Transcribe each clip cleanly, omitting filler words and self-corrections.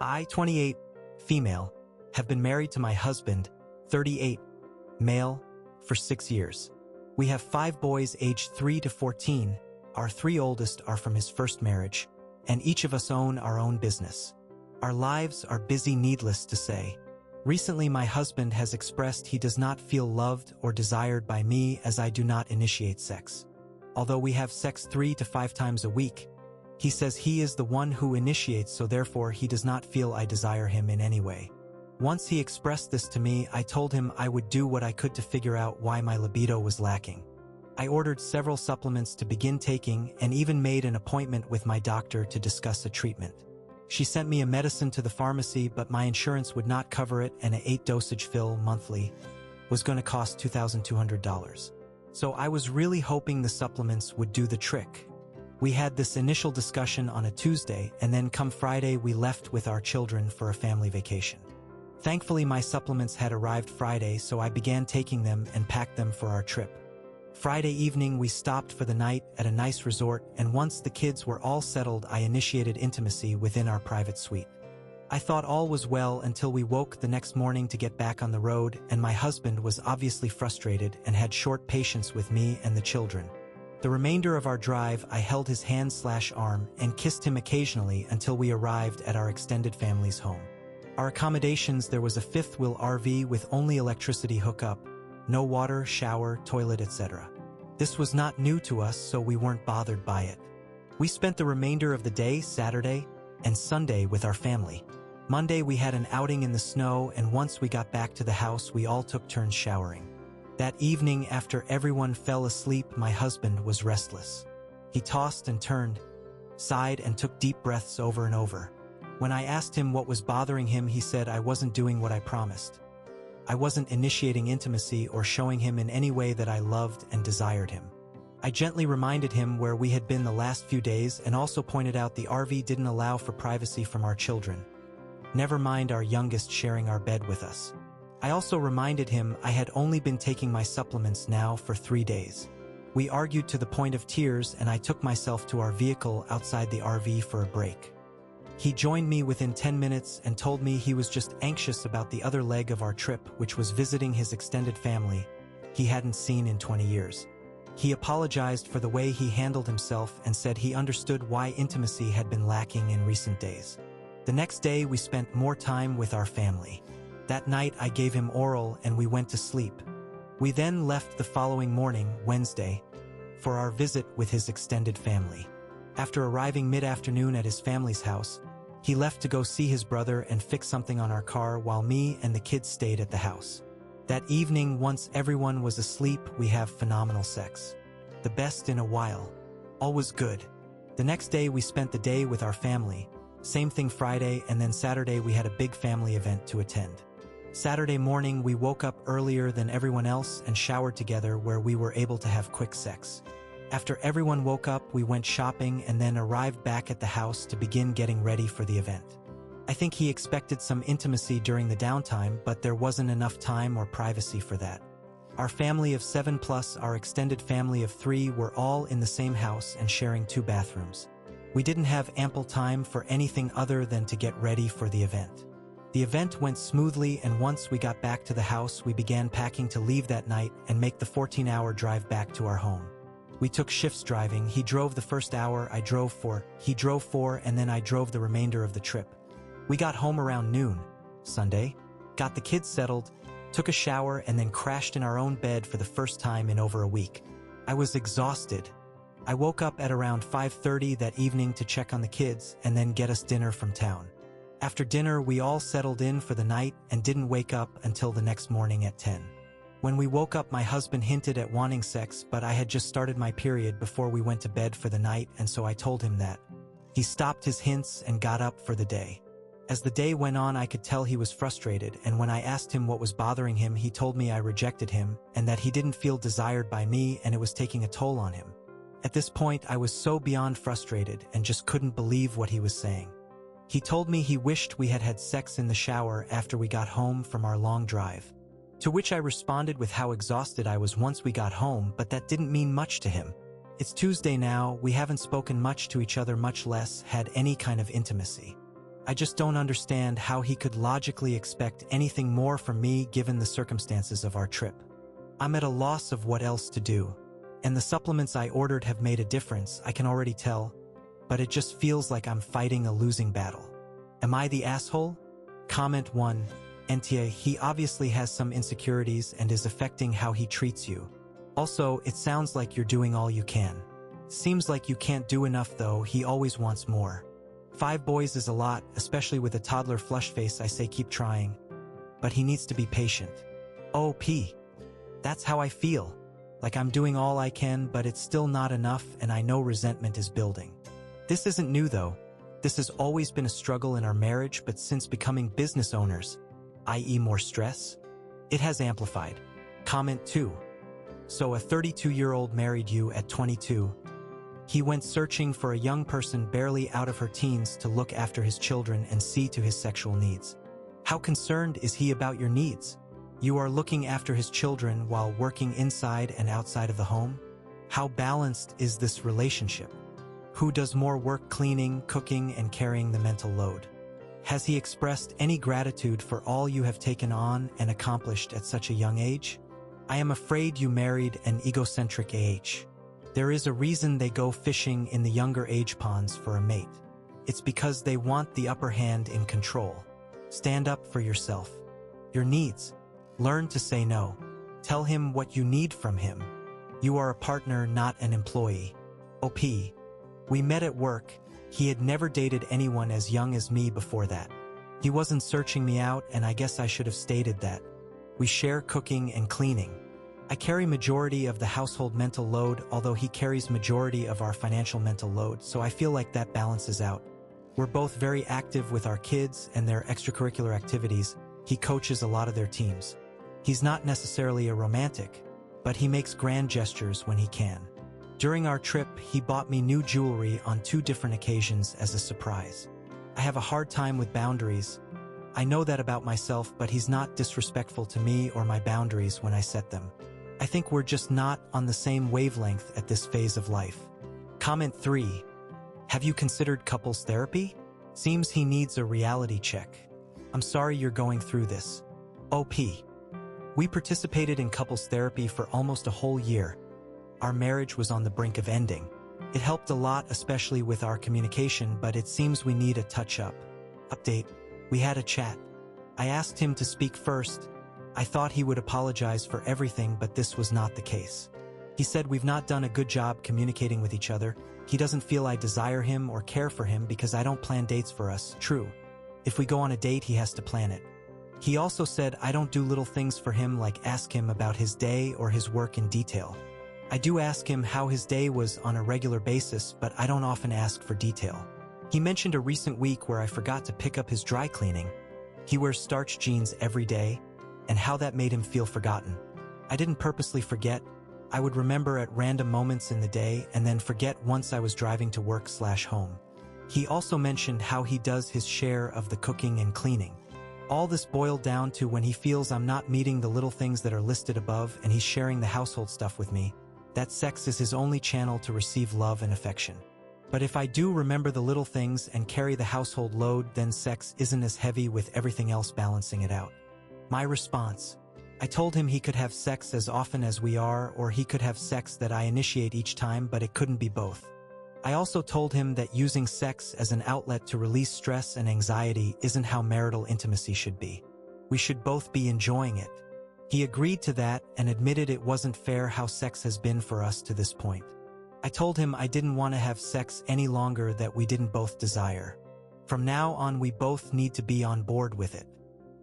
I, 28, female, have been married to my husband, 38, male, for 6 years. We have 5 boys aged 3 to 14. Our 3 oldest are from his first marriage, and each of us own our own business. Our lives are busy, needless to say. Recently, my husband has expressed he does not feel loved or desired by me as I do not initiate sex. Although we have sex 3 to 5 times a week, he says he is the one who initiates, so therefore he does not feel I desire him in any way. Once he expressed this to me, I told him I would do what I could to figure out why my libido was lacking. I ordered several supplements to begin taking and even made an appointment with my doctor to discuss a treatment. She sent me a medicine to the pharmacy, but my insurance would not cover it, and an 8-dosage fill monthly was going to cost $2,200. So I was really hoping the supplements would do the trick. We had this initial discussion on a Tuesday, and then come Friday we left with our children for a family vacation. Thankfully, my supplements had arrived Friday, so I began taking them and packed them for our trip. Friday evening, we stopped for the night at a nice resort, and once the kids were all settled, I initiated intimacy within our private suite. I thought all was well until we woke the next morning to get back on the road, and my husband was obviously frustrated and had short patience with me and the children. The remainder of our drive, I held his hand/arm and kissed him occasionally until we arrived at our extended family's home. Our accommodations, there was a fifth-wheel RV with only electricity hookup, no water, shower, toilet, etc. This was not new to us, so we weren't bothered by it. We spent the remainder of the day, Saturday and Sunday, with our family. Monday we had an outing in the snow, and once we got back to the house, we all took turns showering. That evening, after everyone fell asleep, my husband was restless. He tossed and turned, sighed, and took deep breaths over and over. When I asked him what was bothering him, he said I wasn't doing what I promised. I wasn't initiating intimacy or showing him in any way that I loved and desired him. I gently reminded him where we had been the last few days and also pointed out the RV didn't allow for privacy from our children. Never mind our youngest sharing our bed with us. I also reminded him I had only been taking my supplements now for 3 days. We argued to the point of tears, and I took myself to our vehicle outside the RV for a break. He joined me within 10 minutes and told me he was just anxious about the other leg of our trip, which was visiting his extended family he hadn't seen in 20 years. He apologized for the way he handled himself and said he understood why intimacy had been lacking in recent days. The next day, we spent more time with our family. That night, I gave him oral and we went to sleep. We then left the following morning, Wednesday, for our visit with his extended family. After arriving mid-afternoon at his family's house, he left to go see his brother and fix something on our car while me and the kids stayed at the house. That evening, once everyone was asleep, we have phenomenal sex. The best in a while. All was good. The next day, we spent the day with our family. Same thing Friday, and then Saturday we had a big family event to attend. Saturday morning, we woke up earlier than everyone else and showered together, where we were able to have quick sex. After everyone woke up, we went shopping and then arrived back at the house to begin getting ready for the event. I think he expected some intimacy during the downtime, but there wasn't enough time or privacy for that. Our family of 7 plus our extended family of 3 were all in the same house and sharing 2 bathrooms. We didn't have ample time for anything other than to get ready for the event. The event went smoothly, and once we got back to the house, we began packing to leave that night and make the 14-hour drive back to our home. We took shifts driving. He drove the first hour, I drove 4, he drove 4, and then I drove the remainder of the trip. We got home around noon, Sunday, got the kids settled, took a shower, and then crashed in our own bed for the first time in over a week. I was exhausted. I woke up at around 5:30 that evening to check on the kids and then get us dinner from town. After dinner, we all settled in for the night and didn't wake up until the next morning at 10. When we woke up, my husband hinted at wanting sex, but I had just started my period before we went to bed for the night, and so I told him that. He stopped his hints and got up for the day. As the day went on, I could tell he was frustrated, and when I asked him what was bothering him, he told me I rejected him and that he didn't feel desired by me and it was taking a toll on him. At this point, I was so beyond frustrated and just couldn't believe what he was saying. He told me he wished we had had sex in the shower after we got home from our long drive. To which I responded with how exhausted I was once we got home, but that didn't mean much to him. It's Tuesday now, we haven't spoken much to each other, much less had any kind of intimacy. I just don't understand how he could logically expect anything more from me given the circumstances of our trip. I'm at a loss of what else to do. And the supplements I ordered have made a difference, I can already tell, but it just feels like I'm fighting a losing battle. Am I the asshole? Comment 1. NTA, he obviously has some insecurities and is affecting how he treats you. Also, it sounds like you're doing all you can. Seems like you can't do enough though, he always wants more. 5 boys is a lot, especially with a toddler flush face. I say keep trying. But he needs to be patient. OP. That's how I feel. Like I'm doing all I can, but it's still not enough and I know resentment is building. This isn't new though. This has always been a struggle in our marriage, but since becoming business owners, i.e. more stress, it has amplified. Comment 2. So a 32-year-old married you at 22. He went searching for a young person barely out of her teens to look after his children and see to his sexual needs. How concerned is he about your needs? You are looking after his children while working inside and outside of the home? How balanced is this relationship? Who does more work cleaning, cooking, and carrying the mental load? Has he expressed any gratitude for all you have taken on and accomplished at such a young age? I am afraid you married an egocentric AH. There is a reason they go fishing in the younger age ponds for a mate. It's because they want the upper hand in control. Stand up for yourself. Your needs. Learn to say no. Tell him what you need from him. You are a partner, not an employee. OP. We met at work. He had never dated anyone as young as me before that. He wasn't searching me out, and I guess I should have stated that. We share cooking and cleaning. I carry majority of the household mental load, although he carries majority of our financial mental load, so I feel like that balances out. We're both very active with our kids and their extracurricular activities. He coaches a lot of their teams. He's not necessarily a romantic, but he makes grand gestures when he can. During our trip, he bought me new jewelry on 2 different occasions as a surprise. I have a hard time with boundaries. I know that about myself, but he's not disrespectful to me or my boundaries when I set them. I think we're just not on the same wavelength at this phase of life. Comment 3. Have you considered couples therapy? Seems he needs a reality check. I'm sorry you're going through this. OP. We participated in couples therapy for almost a whole year. Our marriage was on the brink of ending. It helped a lot, especially with our communication, but it seems we need a touch-up. Update. We had a chat. I asked him to speak first. I thought he would apologize for everything, but this was not the case. He said we've not done a good job communicating with each other. He doesn't feel I desire him or care for him because I don't plan dates for us. True. If we go on a date, he has to plan it. He also said I don't do little things for him like ask him about his day or his work in detail. I do ask him how his day was on a regular basis, but I don't often ask for detail. He mentioned a recent week where I forgot to pick up his dry cleaning. He wears starch jeans every day, and how that made him feel forgotten. I didn't purposely forget. I would remember at random moments in the day and then forget once I was driving to work/home. He also mentioned how he does his share of the cooking and cleaning. All this boiled down to when he feels I'm not meeting the little things that are listed above and he's sharing the household stuff with me, that sex is his only channel to receive love and affection. But if I do remember the little things and carry the household load, then sex isn't as heavy with everything else balancing it out. My response. I told him he could have sex as often as we are, or he could have sex that I initiate each time, but it couldn't be both. I also told him that using sex as an outlet to release stress and anxiety isn't how marital intimacy should be. We should both be enjoying it. He agreed to that and admitted it wasn't fair how sex has been for us to this point. I told him I didn't want to have sex any longer that we didn't both desire. From now on, we both need to be on board with it.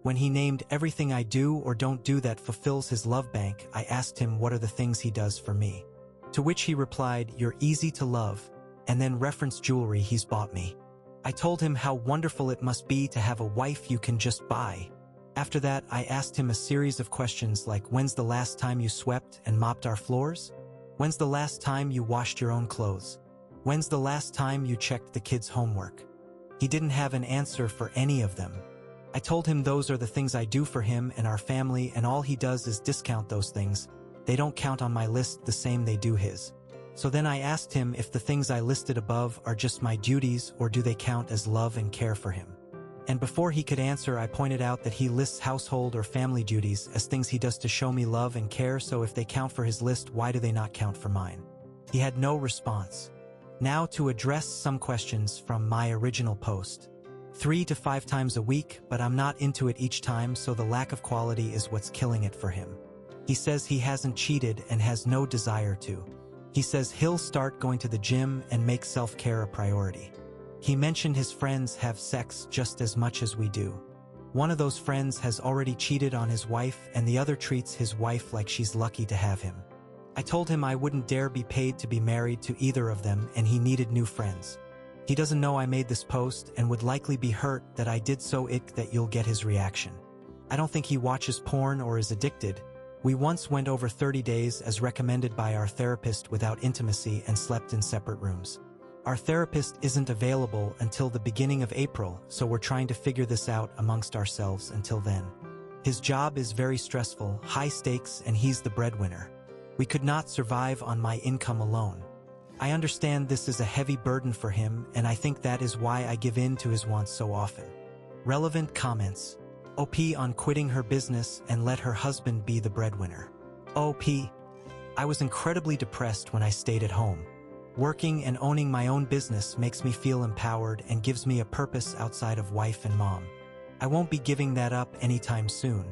When he named everything I do or don't do that fulfills his love bank, I asked him what are the things he does for me. To which he replied, "You're easy to love," and then referenced jewelry he's bought me. I told him how wonderful it must be to have a wife you can just buy. After that, I asked him a series of questions like, when's the last time you swept and mopped our floors? When's the last time you washed your own clothes? When's the last time you checked the kids' homework? He didn't have an answer for any of them. I told him those are the things I do for him and our family, and all he does is discount those things. They don't count on my list the same they do his. So then I asked him if the things I listed above are just my duties or do they count as love and care for him. And before he could answer, I pointed out that he lists household or family duties as things he does to show me love and care, so if they count for his list, why do they not count for mine? He had no response. Now to address some questions from my original post. 3 to 5 times a week, but I'm not into it each time, so the lack of quality is what's killing it for him. He says he hasn't cheated and has no desire to. He says he'll start going to the gym and make self-care a priority. He mentioned his friends have sex just as much as we do. One of those friends has already cheated on his wife, and the other treats his wife like she's lucky to have him. I told him I wouldn't dare be paid to be married to either of them, and he needed new friends. He doesn't know I made this post and would likely be hurt that I did so that you'll get his reaction. I don't think he watches porn or is addicted. We once went over 30 days as recommended by our therapist without intimacy and slept in separate rooms. Our therapist isn't available until the beginning of April, so we're trying to figure this out amongst ourselves until then. His job is very stressful, high stakes, and he's the breadwinner. We could not survive on my income alone. I understand this is a heavy burden for him, and I think that is why I give in to his wants so often. Relevant comments. OP on quitting her business and let her husband be the breadwinner. OP. I was incredibly depressed when I stayed at home. Working and owning my own business makes me feel empowered and gives me a purpose outside of wife and mom. I won't be giving that up anytime soon.